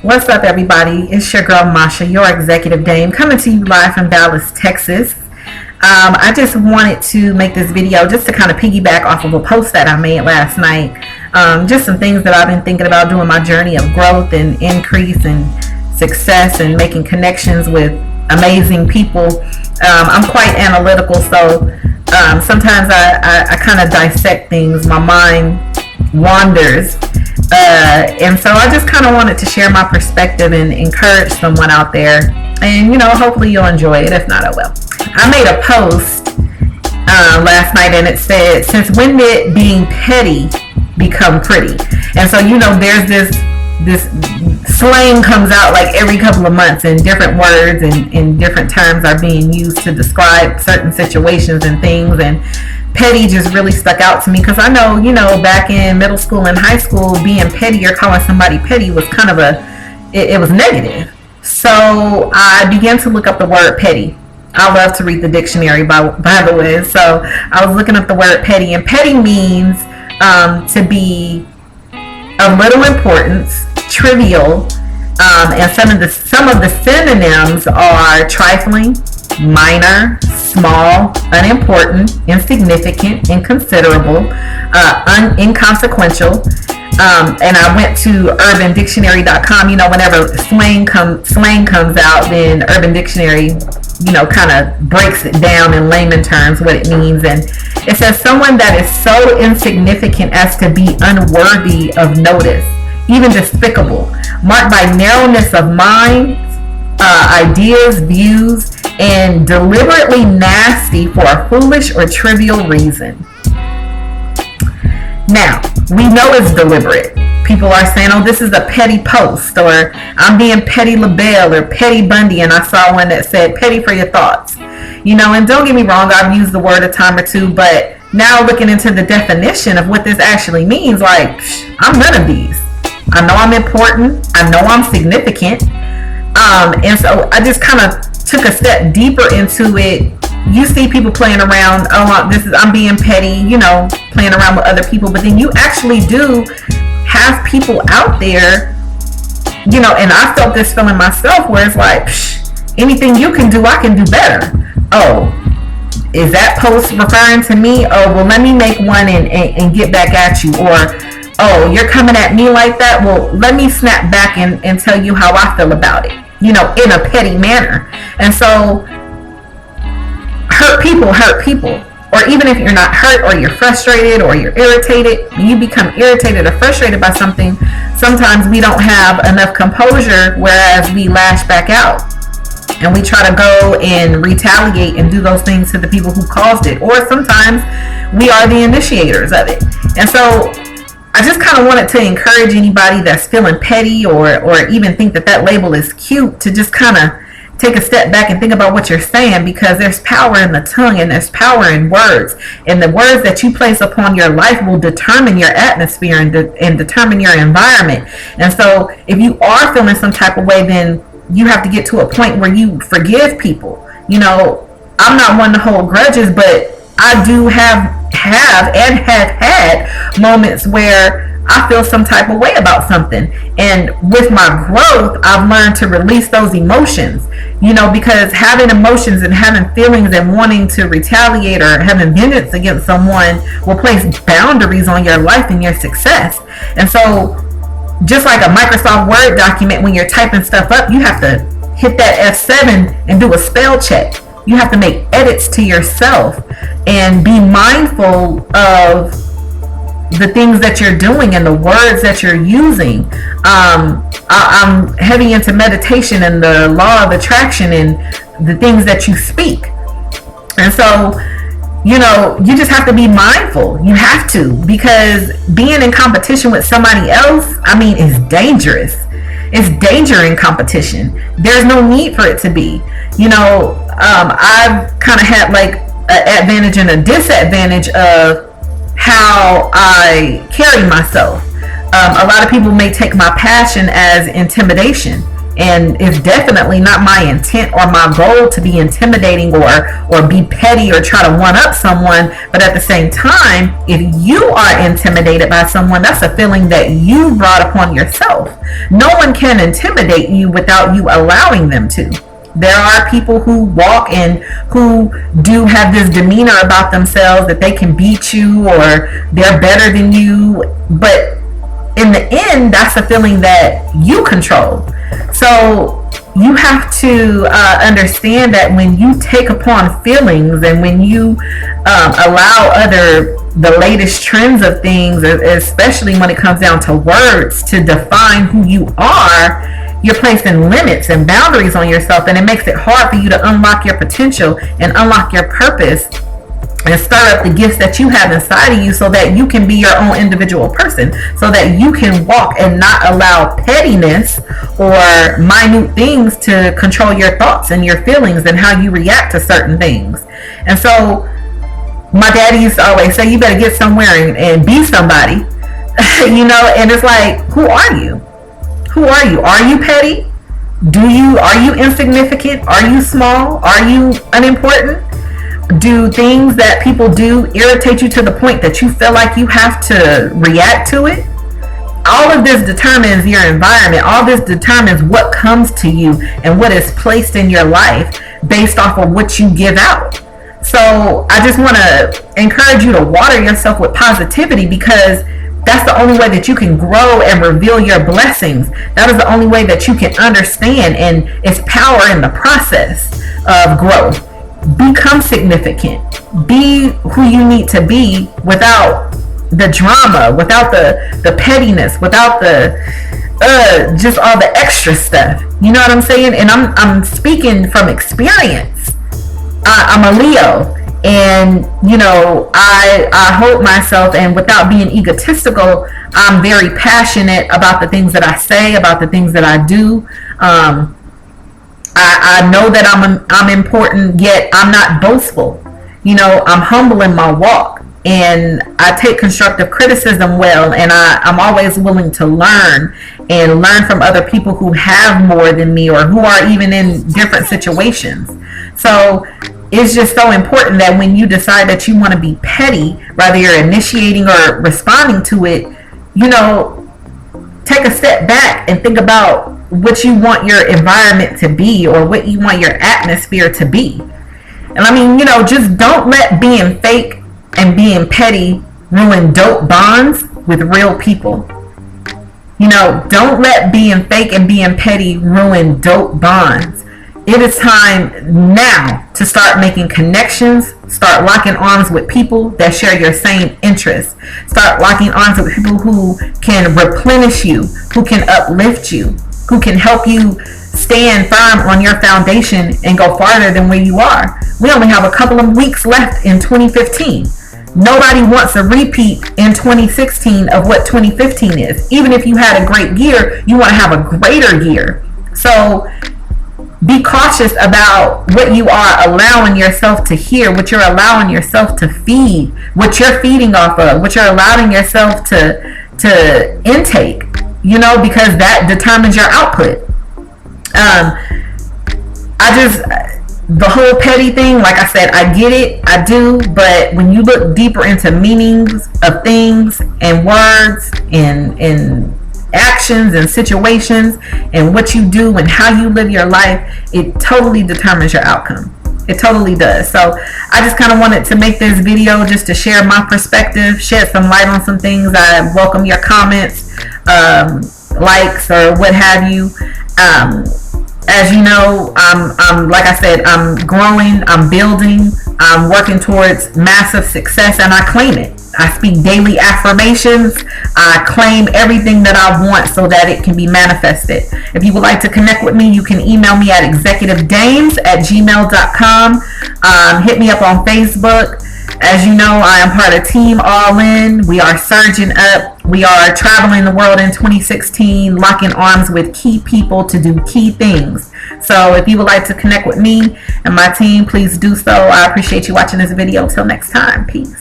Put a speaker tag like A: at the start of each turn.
A: What's up, everybody? It's your girl Masha, your executive dame, coming to you live from Dallas, Texas. I just wanted to make this video just to kind of piggyback off of a post that I made last night. Just some things that I've been thinking about doing my journey of growth and increase and success and making connections with amazing people. I'm quite analytical, so sometimes I kind of dissect things. My mind wanders. And so I just kind of wanted to share my perspective and encourage someone out there. And, hopefully you'll enjoy it. If not, I will. I made a post last night and it said, since when did being petty become pretty? And so, there's this slang comes out like every couple of months, and different words and different terms are being used to describe certain situations and things. And petty just really stuck out to me because I know, back in middle school and high school, being petty or calling somebody petty was kind of it was negative. So I began to look up the word petty. I love to read the dictionary, by the way. So I was looking up the word petty, and petty means to be of little importance, trivial, and some of the synonyms are trifling, minor, small, unimportant, insignificant, inconsiderable, inconsequential. And I went to urbandictionary.com. Whenever slang comes out, then Urban Dictionary, kind of breaks it down in layman terms what it means. And it says someone that is so insignificant as to be unworthy of notice, even despicable, marked by narrowness of mind, ideas, views, and deliberately nasty for a foolish or trivial reason. Now, we know it's deliberate. People are saying, oh, this is a petty post, or I'm being petty LaBelle or petty Bundy, and I saw one that said petty for your thoughts. And don't get me wrong, I've used the word a time or two, but now looking into the definition of what this actually means, like, I'm none of these. I know I'm important. I know I'm significant. And so I just kind of took a step deeper into it. You see people playing around, I'm being petty, playing around with other people, but then you actually do have people out there, and I felt this feeling myself where it's like, anything you can do, I can do better. Oh, is that post referring to me? Oh, well, let me make one and get back at you. Or, oh, you're coming at me like that? Well, let me snap back and tell you how I feel about it, in a petty manner. And so hurt people. Or even if you're not hurt, or you're frustrated, or you're irritated, when you become irritated or frustrated by something, sometimes we don't have enough composure, whereas we lash back out and we try to go and retaliate and do those things to the people who caused it. Or sometimes we are the initiators of it. And so I just kind of wanted to encourage anybody that's feeling petty or even think that label is cute to just kind of take a step back and think about what you're saying, because there's power in the tongue and there's power in words, and the words that you place upon your life will determine your atmosphere and determine your environment. And so if you are feeling some type of way, then you have to get to a point where you forgive people. I'm not one to hold grudges, but I do have had moments where I feel some type of way about something. And with my growth, I've learned to release those emotions, because having emotions and having feelings and wanting to retaliate or having vengeance against someone will place boundaries on your life and your success. And so just like a Microsoft Word document, when you're typing stuff up, you have to hit that F7 and do a spell check. You have to make edits to yourself and be mindful of the things that you're doing and the words that you're using. I'm heavy into meditation and the law of attraction and the things that you speak. And so, you just have to be mindful. You have to, because being in competition with somebody else, is dangerous. It's danger in competition. There's no need for it to be. I've kind of had like an advantage and a disadvantage of how I carry myself. A lot of people may take my passion as intimidation, And it's definitely not my intent or my goal to be intimidating or be petty or try to one up someone. But at the same time, if you are intimidated by someone, that's a feeling that you brought upon yourself. No one can intimidate you without you allowing them to. There are people who walk and who do have this demeanor about themselves that they can beat you or they're better than you. But in the end, that's a feeling that you control. So you have to understand that when you take upon feelings and when you allow the latest trends of things, especially when it comes down to words, to define who you are, you're placing limits and boundaries on yourself, and it makes it hard for you to unlock your potential and unlock your purpose and stir up the gifts that you have inside of you so that you can be your own individual person, so that you can walk and not allow pettiness or minute things to control your thoughts and your feelings and how you react to certain things. And so my daddy used to always say, you better get somewhere and be somebody, you know, and it's like, who are you? Who are you? Are you petty? Are you insignificant? Are you small? Are you unimportant? Do things that people do irritate you to the point that you feel like you have to react to it? All of this determines your environment. All this determines what comes to you and what is placed in your life based off of what you give out. So I just want to encourage you to water yourself with positivity, because that's the only way that you can grow and reveal your blessings. That is the only way that you can understand, and it's power in the process of growth. Become significant. Be who you need to be without the drama, without the pettiness, without the just all the extra stuff. You know what I'm saying? And I'm speaking from experience. I'm a Leo. And, you know, I hold myself, and without being egotistical, I'm very passionate about the things that I say, about the things that I do. I know that I'm important, yet I'm not boastful. You know, I'm humble in my walk, and I take constructive criticism well, and I'm always willing to learn and learn from other people who have more than me or who are even in different situations. So it's just so important that when you decide that you want to be petty, whether you're initiating or responding to it, you know, take a step back and think about what you want your environment to be or what you want your atmosphere to be. And I mean, you know, just don't let being fake and being petty ruin dope bonds with real people. You know, don't let being fake and being petty ruin dope bonds. It is time now to start making connections, start locking arms with people that share your same interests, start locking arms with people who can replenish you, who can uplift you, who can help you stand firm on your foundation and go farther than where you are. We only have a couple of weeks left in 2015. Nobody wants a repeat in 2016 of what 2015 is. Even if you had a great year, you want to have a greater year. So be cautious about what you are allowing yourself to hear, what you're allowing yourself to feed, what you're feeding off of, what you're allowing yourself to intake, you know, because that determines your output. The whole petty thing, like I said, I get it, I do, but when you look deeper into meanings of things and words and actions and situations and what you do and how you live your life, it totally determines your outcome. It totally does. So I just kind of wanted to make this video just to share my perspective, shed some light on some things. I welcome your comments, likes, or what have you. As you know, I'm like I said, I'm growing, I'm building, I'm working towards massive success, and I claim it. I speak daily affirmations. I claim everything that I want so that it can be manifested. If you would like to connect with me, you can email me at executivedames@gmail.com. Hit me up on Facebook. As you know, I am part of Team All In. We are surging up. We are traveling the world in 2016, locking arms with key people to do key things. So if you would like to connect with me and my team, please do so. I appreciate you watching this video. Till next time. Peace.